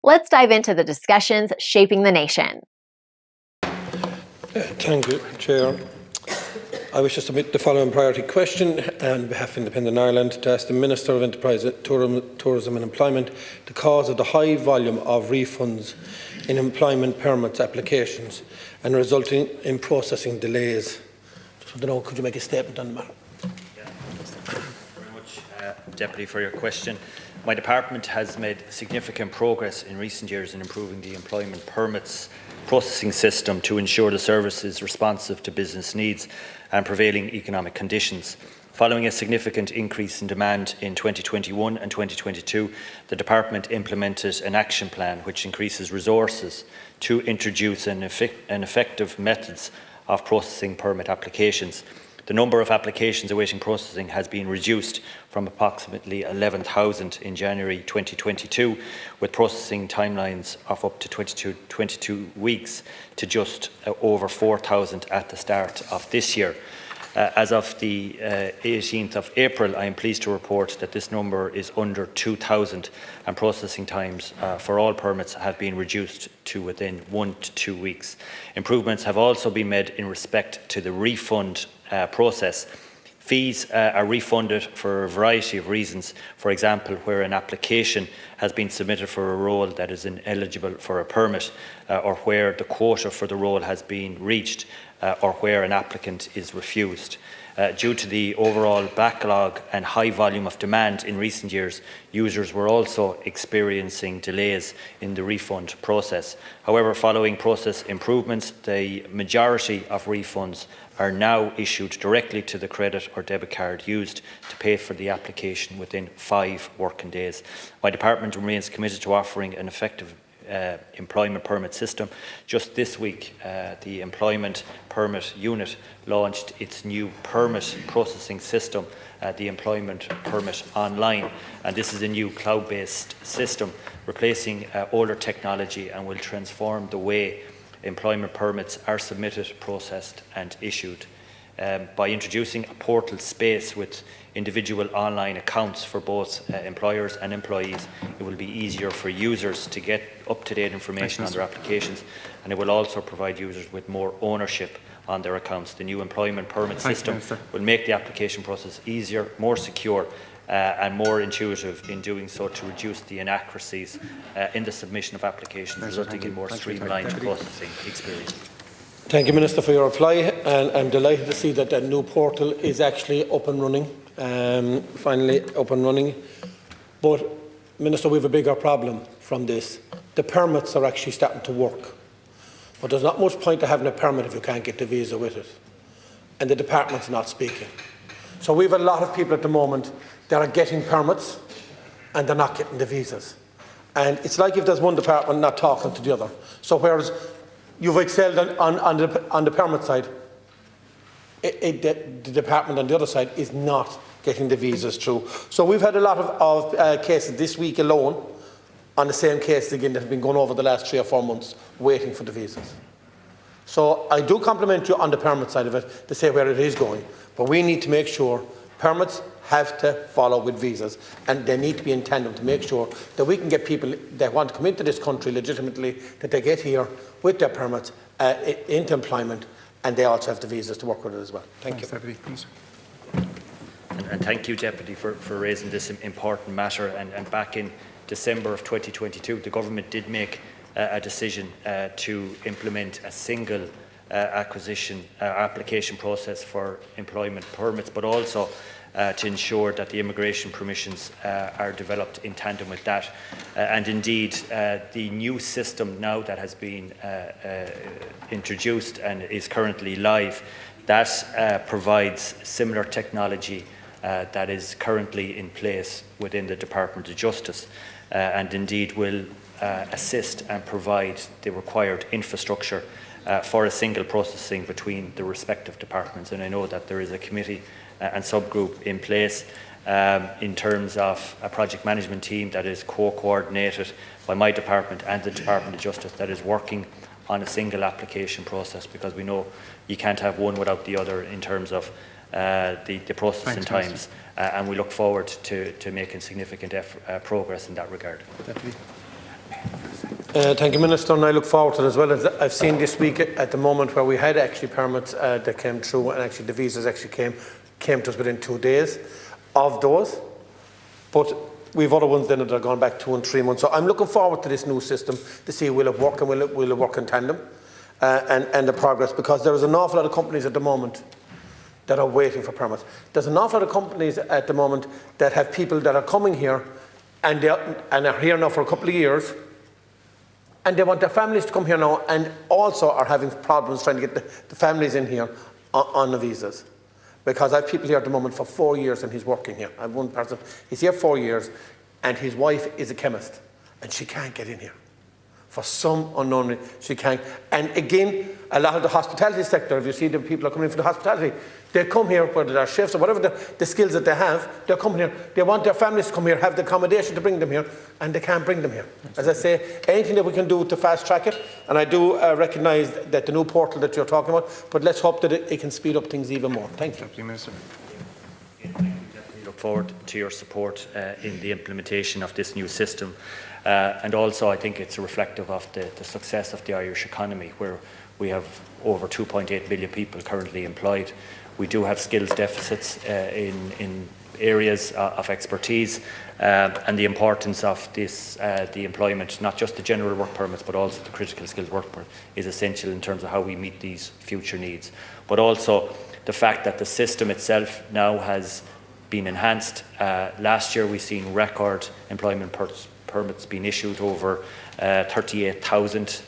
Let's dive into the discussions shaping the nation. Thank you, Chair. I wish to submit the following priority question on behalf of Independent Ireland to ask the Minister of Enterprise, Tourism and Employment the cause of the high volume of refunds in employment permits applications and resulting in processing delays. Just want to know, could you make a statement on the matter? Thank you very much, Deputy, for your question. My department has made significant progress in recent years in improving the employment permits processing system to ensure the service is responsive to business needs and prevailing economic conditions. Following a significant increase in demand in 2021 and 2022, the Department implemented an action plan which increases resources to introduce an effective methods of processing permit applications. The number of applications awaiting processing has been reduced from approximately 11,000 in January 2022, with processing timelines of up to 22 weeks, to just over 4,000 at the start of this year. As of the 18th of April, I am pleased to report that this number is under 2,000 and processing times for all permits have been reduced to within 1 to 2 weeks. Improvements have also been made in respect to the refund process. Fees are refunded for a variety of reasons. For example, where an application has been submitted for a role that is ineligible for a permit, or where the quota for the role has been reached, or where an applicant is refused. Due to the overall backlog and high volume of demand in recent years, users were also experiencing delays in the refund process. However, following process improvements, the majority of refunds are now issued directly to the credit or debit card used to pay for the application within 5 working days. My department remains committed to offering an effective employment permit system. Just this week, the Employment Permit Unit launched its new permit processing system, the Employment Permit Online, and this is a new cloud-based system replacing older technology and will transform the way employment permits are submitted, processed and issued. By introducing a portal space with individual online accounts for both employers and employees, it will be easier for users to get up-to-date information on their applications, and it will also provide users with more ownership on their accounts. The new employment permit system will make the application process easier, more secure and more intuitive in doing so, to reduce the inaccuracies in the submission of applications, resulting in more streamlined processing experience. Thank you, Minister, for your reply, and I'm delighted to see that that new portal is actually up and running, finally up and running. But, Minister, we have a bigger problem from this. The permits are actually starting to work, but there's not much point to having a permit if you can't get the visa with it, and the department's not speaking. So we have a lot of people at the moment that are getting permits and they're not getting the visas. And it's like if there's one department not talking to the other. So whereas you've excelled on the permit side, the department on the other side is not getting the visas through. So we've had a lot of cases this week alone on the same cases again that have been going over the last 3 or 4 months waiting for the visas. So I do compliment you on the permit side of it to say where it is going, but we need to make sure permits have to follow with visas, and they need to be in tandem to make sure that we can get people that want to come into this country legitimately, that they get here with their permits into employment, and they also have the visas to work with it as well. Thank you. And thank you, Deputy, for raising this important matter. And back in December of 2022, the government did make a decision to implement a single application process for employment permits, but also to ensure that the immigration permissions are developed in tandem with that. And indeed, the new system now that has been introduced and is currently live, that provides similar technology that is currently in place within the Department of Justice, and indeed will assist and provide the required infrastructure for a single processing between the respective departments. And I know that there is a committee and subgroup in place in terms of a project management team that is co-coordinated by my department and the Department of Justice, that is working on a single application process, because we know you can't have one without the other in terms of the processing times, and we look forward to making significant progress in that regard. Thank you, Minister, and I look forward to it as well. As I've seen this week at the moment where we had actually permits that came through, and actually the visas actually came to us within 2 days of those. But we've other ones then that are gone back 2 and 3 months. So I'm looking forward to this new system to see will it work and will it work in tandem and the progress, because there is an awful lot of companies at the moment that are waiting for permits. There's an awful lot of companies at the moment that have people that are coming here and are here now for a couple of years, and they want their families to come here now, and also are having problems trying to get the families in here on the visas. Because I have people here at the moment for 4 years and he's working here. I have one person, he's here 4 years and his wife is a chemist and she can't get in here. For some unknown reason, she can't. And again, a lot of the hospitality sector, if you see the people are coming in for the hospitality, they come here, whether they're chefs or whatever the skills that they have, they're coming here. They want their families to come here, have the accommodation to bring them here, and they can't bring them here. As I say, anything that we can do to fast track it, and I do recognise that the new portal that you're talking about, but let's hope that it can speed up things even more. Thank you. Deputy Minister. Look forward to your support in the implementation of this new system. And also, I think it's reflective of the success of the Irish economy, where we have over 2.8 million people currently employed. We do have skills deficits in areas of expertise, and the importance of this, the employment, not just the general work permits, but also the critical skills work permit, is essential in terms of how we meet these future needs. But also the fact that the system itself now has been enhanced. Last year we've seen record employment permits being issued, over 38,000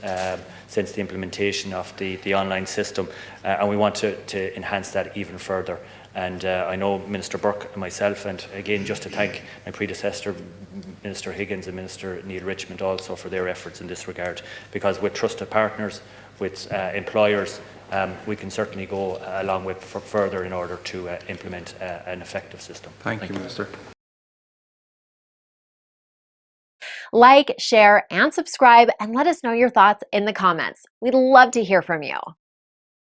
since the implementation of the online system, and we want to enhance that even further. And I know Minister Burke and myself, and again just to thank my predecessor, Minister Higgins and Minister Neil Richmond, also for their efforts in this regard, because with trusted partners, with employers, we can certainly go along with further in order to implement an effective system. Thank you, Minister. Like, share, and subscribe, and let us know your thoughts in the comments. We'd love to hear from you.